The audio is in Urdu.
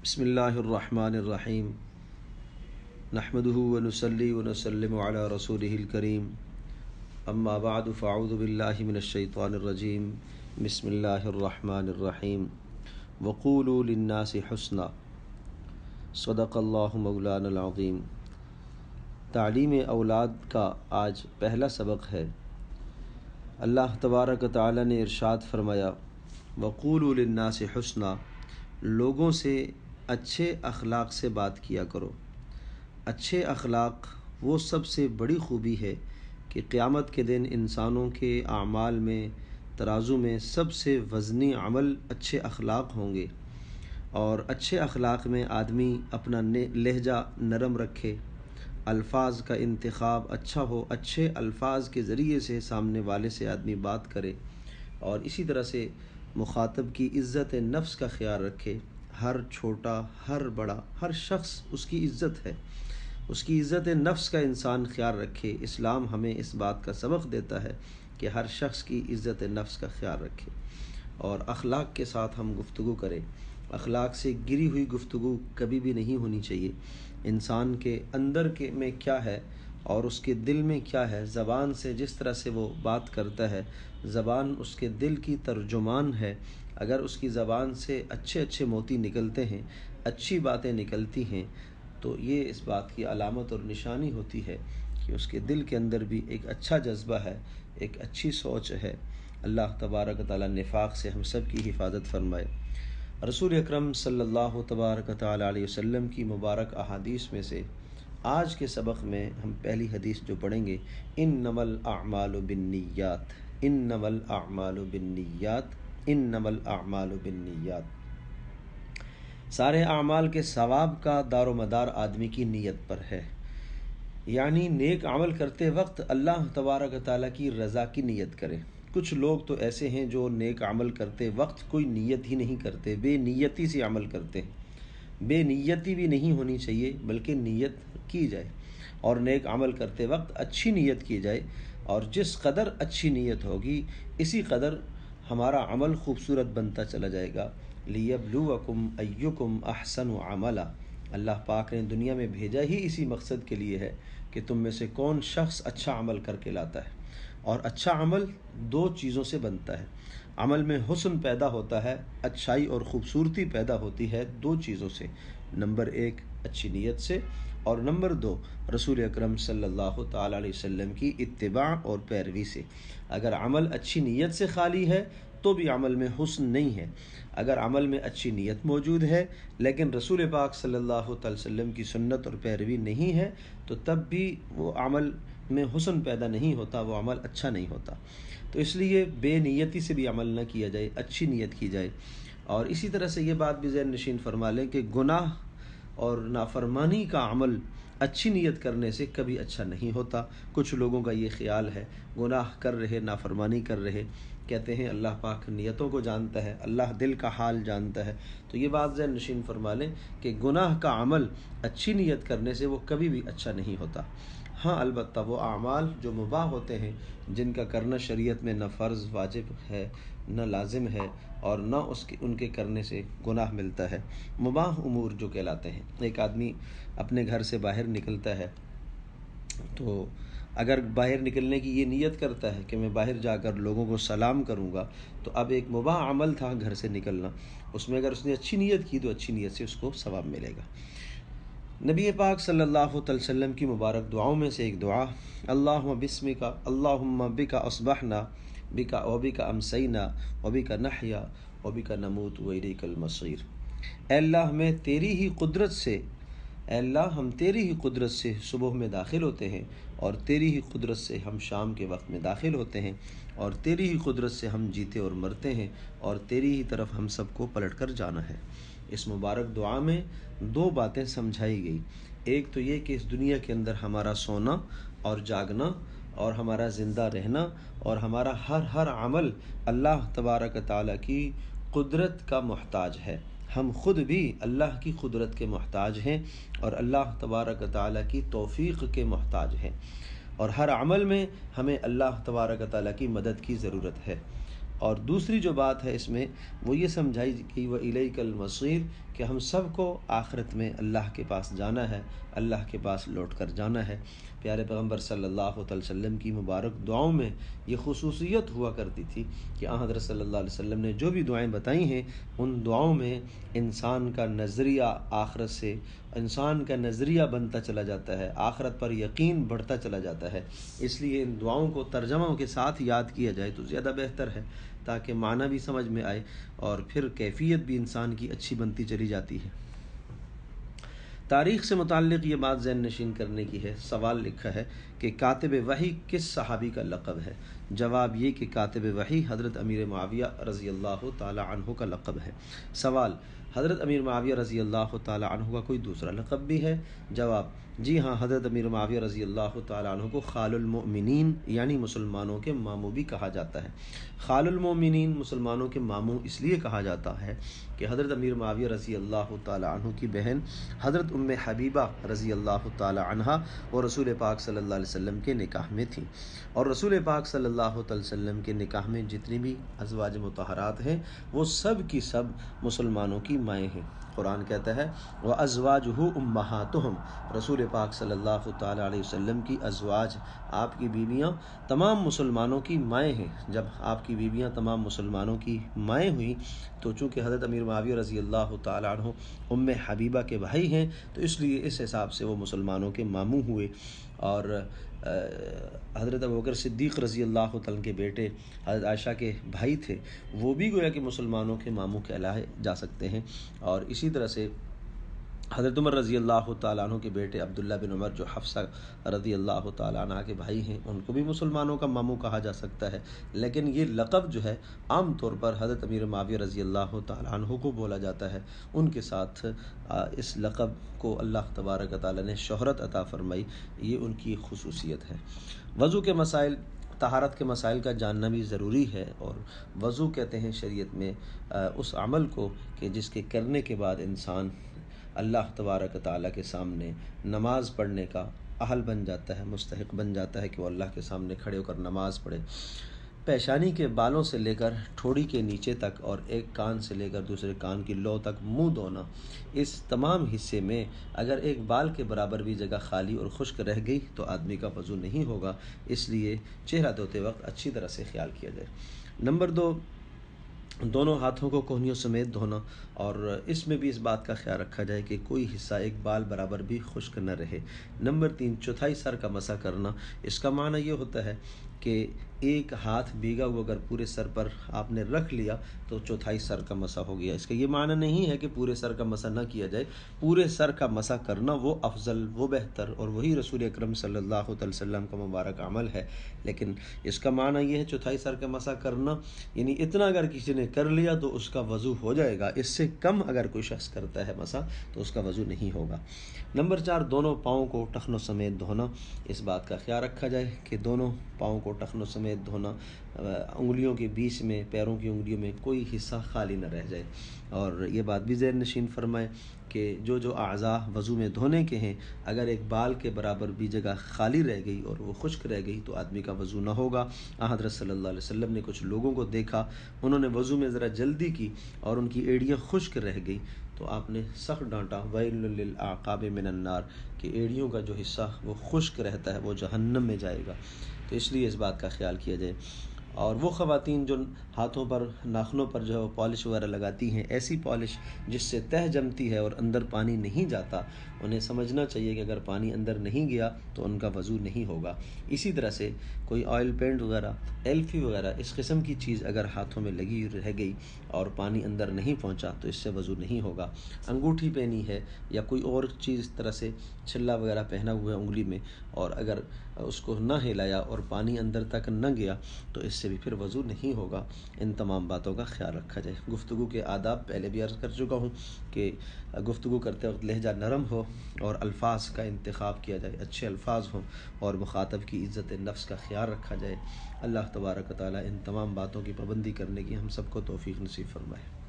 بسم اللہ الرحمن الرحیم نحمده ونصلی ونسلم علی رسولہ الکریم اما بعد فاعوذ باللہ من الشیطان الرجیم بسم اللہ الرحمن الرحیم وقولوا للناس حسنا صدق اللہ مولانا العظیم۔ تعلیم اولاد کا آج پہلا سبق ہے۔ اللہ تبارک و تعالی نے ارشاد فرمایا وقولوا للناس حسنا، لوگوں سے اچھے اخلاق سے بات کیا کرو۔ اچھے اخلاق وہ سب سے بڑی خوبی ہے کہ قیامت کے دن انسانوں کے اعمال میں ترازو میں سب سے وزنی عمل اچھے اخلاق ہوں گے، اور اچھے اخلاق میں آدمی اپنا لہجہ نرم رکھے، الفاظ کا انتخاب اچھا ہو، اچھے الفاظ کے ذریعے سے سامنے والے سے آدمی بات کرے، اور اسی طرح سے مخاطب کی عزت نفس کا خیال رکھے۔ ہر چھوٹا، ہر بڑا، ہر شخص اس کی عزت ہے، اس کی عزت نفس کا انسان خیال رکھے۔ اسلام ہمیں اس بات کا سبق دیتا ہے کہ ہر شخص کی عزت نفس کا خیال رکھے، اور اخلاق کے ساتھ ہم گفتگو کریں۔ اخلاق سے گری ہوئی گفتگو کبھی بھی نہیں ہونی چاہیے۔ انسان کے اندر میں کیا ہے اور اس کے دل میں کیا ہے، زبان سے جس طرح سے وہ بات کرتا ہے، زبان اس کے دل کی ترجمان ہے۔ اگر اس کی زبان سے اچھے اچھے موتی نکلتے ہیں، اچھی باتیں نکلتی ہیں، تو یہ اس بات کی علامت اور نشانی ہوتی ہے کہ اس کے دل کے اندر بھی ایک اچھا جذبہ ہے، ایک اچھی سوچ ہے۔ اللہ تبارک و تعالی نفاق سے ہم سب کی حفاظت فرمائے۔ رسول اکرم صلی اللہ تبارک و تعالی علیہ وسلم کی مبارک احادیث میں سے آج کے سبق میں ہم پہلی حدیث جو پڑھیں گے، انما الاعمال بالنیات، انما الاعمال بالنیات، انما الاعمال بالنیات۔ سارے اعمال کے ثواب کا دار و مدار آدمی کی نیت پر ہے، یعنی نیک عمل کرتے وقت اللہ تبارک و تعالیٰ کی رضا کی نیت کرے۔ کچھ لوگ تو ایسے ہیں جو نیک عمل کرتے وقت کوئی نیت ہی نہیں کرتے، بے نیتی سے عمل کرتے ہیں۔ بے نیتی بھی نہیں ہونی چاہیے، بلکہ نیت کی جائے، اور نیک عمل کرتے وقت اچھی نیت کی جائے، اور جس قدر اچھی نیت ہوگی اسی قدر ہمارا عمل خوبصورت بنتا چلا جائے گا۔ لیبلوکم ایکم احسن عملا، اللہ پاک نے دنیا میں بھیجا ہی اسی مقصد کے لیے ہے کہ تم میں سے کون شخص اچھا عمل کر کے لاتا ہے۔ اور اچھا عمل دو چیزوں سے بنتا ہے۔ عمل میں حسن پیدا ہوتا ہے، اچھائی اور خوبصورتی پیدا ہوتی ہے دو چیزوں سے، نمبر ایک اچھی نیت سے، اور نمبر دو رسول اکرم صلی اللہ تعالی علیہ وسلم کی اتباع اور پیروی سے۔ اگر عمل اچھی نیت سے خالی ہے تو بھی عمل میں حسن نہیں ہے۔ اگر عمل میں اچھی نیت موجود ہے لیکن رسول پاک صلی اللہ تعالی وسلم کی سنت اور پیروی نہیں ہے تو تب بھی وہ عمل میں حسن پیدا نہیں ہوتا، وہ عمل اچھا نہیں ہوتا۔ تو اس لیے بے نیتی سے بھی عمل نہ کیا جائے، اچھی نیت کی جائے۔ اور اسی طرح سے یہ بات بھی ذہن نشین فرما لیں کہ گناہ اور نافرمانی کا عمل اچھی نیت کرنے سے کبھی اچھا نہیں ہوتا۔ کچھ لوگوں کا یہ خیال ہے، گناہ کر رہے، نافرمانی کر رہے، کہتے ہیں اللہ پاک نیتوں کو جانتا ہے، اللہ دل کا حال جانتا ہے۔ تو یہ بات ذہن نشین فرما لیں کہ گناہ کا عمل اچھی نیت کرنے سے وہ کبھی بھی اچھا نہیں ہوتا۔ ہاں البتہ وہ اعمال جو مباح ہوتے ہیں، جن کا کرنا شریعت میں نہ فرض واجب ہے، نہ لازم ہے، اور نہ ان کے کرنے سے گناہ ملتا ہے، مباح امور جو کہلاتے ہیں۔ ایک آدمی اپنے گھر سے باہر نکلتا ہے تو اگر باہر نکلنے کی یہ نیت کرتا ہے کہ میں باہر جا کر لوگوں کو سلام کروں گا، تو اب ایک مباح عمل تھا گھر سے نکلنا، اس میں اگر اس نے اچھی نیت کی تو اچھی نیت سے اس کو ثواب ملے گا۔ نبی پاک صلی اللہ علیہ وسلم کی مبارک دعاؤں میں سے ایک دعا، اللہم بسمک اللہم بک اصبحنا بک وبک امسینا وبک نحیا وبک نموت والیک المصیر۔ اے اللہ ہمیں تیری ہی قدرت سے، اے اللہ ہم تیری ہی قدرت سے صبح میں داخل ہوتے ہیں، اور تیری ہی قدرت سے ہم شام کے وقت میں داخل ہوتے ہیں، اور تیری ہی قدرت سے ہم جیتے اور مرتے ہیں، اور تیری ہی طرف ہم سب کو پلٹ کر جانا ہے۔ اس مبارک دعا میں دو باتیں سمجھائی گئی۔ ایک تو یہ کہ اس دنیا کے اندر ہمارا سونا اور جاگنا اور ہمارا زندہ رہنا اور ہمارا ہر عمل اللہ تبارک تعالیٰ کی قدرت کا محتاج ہے۔ ہم خود بھی اللہ کی قدرت کے محتاج ہیں اور اللہ تبارک تعالیٰ کی توفیق کے محتاج ہیں، اور ہر عمل میں ہمیں اللہ تبارک تعالیٰ کی مدد کی ضرورت ہے۔ اور دوسری جو بات ہے اس میں وہ یہ سمجھائی کہ وَإِلَيْكَ الْمَصِيرُ، کہ ہم سب کو آخرت میں اللہ کے پاس جانا ہے، اللہ کے پاس لوٹ کر جانا ہے۔ پیارے پیغمبر صلی اللہ علیہ وسلم کی مبارک دعاؤں میں یہ خصوصیت ہوا کرتی تھی کہ حضرت صلی اللہ علیہ وسلم نے جو بھی دعائیں بتائی ہیں ان دعاؤں میں انسان کا نظریہ آخرت سے، انسان کا نظریہ بنتا چلا جاتا ہے، آخرت پر یقین بڑھتا چلا جاتا ہے۔ اس لیے ان دعاؤں کو ترجمہ کے ساتھ یاد کیا جائے تو زیادہ بہتر ہے، تاکہ معنی بھی سمجھ میں آئے اور پھر کیفیت بھی انسان کی اچھی بنتی چلی جاتی ہے۔ تاریخ سے متعلق یہ بات ذہن نشین کرنے کی ہے۔ سوال لکھا ہے کہ کاتب وحی کس صحابی کا لقب ہے؟ جواب یہ کہ کاتب وحی حضرت امیر معاویہ رضی اللہ تعالی عنہ کا لقب ہے۔ سوال، حضرت امیر معاویہ رضی اللہ تعالی عنہ کا کوئی دوسرا لقب بھی ہے؟ جواب، جی ہاں، حضرت امیر معاویہ رضی اللہ تعالی عنہ کو خال المؤمنین یعنی مسلمانوں کے ماموں بھی کہا جاتا ہے۔ خال المؤمنین مسلمانوں کے ماموں اس لیے کہا جاتا ہے کہ حضرت امیر معاویہ رضی اللہ تعالی عنہ کی بہن حضرت ام حبیبہ رضی اللہ تعالی عنہا وہ رسول پاک صلی اللہ علیہ وسلم کے نکاح میں تھیں، اور رسول پاک صلی اللہ علیہ وسلم کے نکاح میں جتنی بھی ازواج مطہرات ہیں وہ سب کی سب مسلمانوں کی مائیں ہیں۔ قرآن کہتا ہے وَأَزْوَاجُهُ أُمَّهَاتُهُمْ، رسول پاک صلی اللہ تعالی علیہ وسلم کی ازواج، آپ کی بیویاں تمام مسلمانوں کی مائیں ہیں۔ جب آپ کی بیویاں تمام مسلمانوں کی مائیں ہوئیں تو چونکہ حضرت امیر معاویہ رضی اللہ تعالی عنہ ام حبیبہ کے بھائی ہیں تو اس لیے اس حساب سے وہ مسلمانوں کے ماموں ہوئے۔ اور حضرت ابوبکر صدیق رضی اللہ تعالیٰ کے بیٹے حضرت عائشہ کے بھائی تھے، وہ بھی گویا کہ مسلمانوں کے ماموں کہلائے جا سکتے ہیں۔ اور اسی طرح سے حضرت عمر رضی اللہ تعالیٰ عنہ کے بیٹے عبداللہ بن عمر جو حفصہ رضی اللہ تعالیٰ عنہ کے بھائی ہیں، ان کو بھی مسلمانوں کا ماموں کہا جا سکتا ہے۔ لیکن یہ لقب جو ہے عام طور پر حضرت امیر معاویہ رضی اللہ تعالیٰ عنہ کو بولا جاتا ہے۔ ان کے ساتھ اس لقب کو اللہ تبارک و تعالیٰ نے شہرت عطا فرمائی، یہ ان کی خصوصیت ہے۔ وضو کے مسائل، طہارت کے مسائل کا جاننا بھی ضروری ہے۔ اور وضو کہتے ہیں شریعت میں اس عمل کو کہ جس کے کرنے کے بعد انسان اللہ تبارک و تعالیٰ کے سامنے نماز پڑھنے کا اہل بن جاتا ہے، مستحق بن جاتا ہے کہ وہ اللہ کے سامنے کھڑے ہو کر نماز پڑھے۔ پیشانی کے بالوں سے لے کر ٹھوڑی کے نیچے تک اور ایک کان سے لے کر دوسرے کان کی لو تک منہ دھونا، اس تمام حصے میں اگر ایک بال کے برابر بھی جگہ خالی اور خشک رہ گئی تو آدمی کا وضو نہیں ہوگا، اس لیے چہرہ دھوتے وقت اچھی طرح سے خیال کیا جائے۔ نمبر 2، دونوں ہاتھوں کو کوہنیوں سمیت دھونا، اور اس میں بھی اس بات کا خیال رکھا جائے کہ کوئی حصہ ایک بال برابر بھی خشک نہ رہے۔ نمبر 3، چوتھائی سر کا مسح کرنا، اس کا معنی یہ ہوتا ہے کہ ایک ہاتھ بھیگا ہوا اگر پورے سر پر آپ نے رکھ لیا تو چوتھائی سر کا مسح ہو گیا۔ اس کا یہ معنی نہیں ہے کہ پورے سر کا مسح نہ کیا جائے، پورے سر کا مسح کرنا وہ افضل، وہ بہتر، اور وہی رسول اکرم صلی اللہ علیہ وسلم کا مبارک عمل ہے۔ لیکن اس کا معنی یہ ہے چوتھائی سر کا مسح کرنا، یعنی اتنا اگر کسی نے کر لیا تو اس کا وضو ہو جائے گا، اس سے کم اگر کوئی شخص کرتا ہے مسح تو اس کا وضو نہیں ہوگا۔ نمبر 4، دونوں پاؤں کو ٹخنوں سمیت دھونا، اس بات کا خیال رکھا جائے کہ دونوں پاؤں کو ٹخنوں سمیت دھونا، انگلیوں کے بیچ میں، پیروں کی انگلیوں میں کوئی حصہ خالی نہ رہ جائے۔ اور یہ بات بھی ذہن نشین فرمائیں کہ جو اعضاء وضو میں دھونے کے ہیں، اگر ایک بال کے برابر بھی جگہ خالی رہ گئی اور وہ خشک رہ گئی تو آدمی کا وضو نہ ہوگا۔ حضرت صلی اللہ علیہ وسلم نے کچھ لوگوں کو دیکھا، انہوں نے وضو میں ذرا جلدی کی اور ان کی ایڑیاں خشک رہ گئی تو آپ نے سخت ڈانٹا، ویل للعقاب من النار، کہ ایڑیوں کا جو حصہ وہ خشک رہتا ہے وہ جہنم میں جائے گا۔ تو اس لیے اس بات کا خیال کیا جائے۔ اور وہ خواتین جو ہاتھوں پر، ناخنوں پر جو ہے وہ پالش وغیرہ لگاتی ہیں، ایسی پالش جس سے تہ جمتی ہے اور اندر پانی نہیں جاتا، انہیں سمجھنا چاہیے کہ اگر پانی اندر نہیں گیا تو ان کا وضو نہیں ہوگا۔ اسی طرح سے کوئی آئل پینٹ وغیرہ، ایلفی وغیرہ اس قسم کی چیز اگر ہاتھوں میں لگی رہ گئی اور پانی اندر نہیں پہنچا تو اس سے وضو نہیں ہوگا۔ انگوٹھی پہنی ہے یا کوئی اور چیز اس طرح سے چھلا وغیرہ پہنا ہوا ہے انگلی میں، اور اگر اس کو نہ ہلایا اور پانی اندر تک نہ گیا تو اس سے بھی پھر وضو نہیں ہوگا۔ ان تمام باتوں کا خیال رکھا جائے۔ گفتگو کے آداب پہلے بھی عرض کر چکا ہوں کہ گفتگو کرتے وقت لہجہ نرم ہو اور الفاظ کا انتخاب کیا جائے، اچھے الفاظ ہوں اور مخاطب کی عزت نفس کا خیال رکھا جائے۔ اللہ تبارک و تعالی ان تمام باتوں کی پابندی کرنے کی ہم سب کو توفیق نصیب فرمائے۔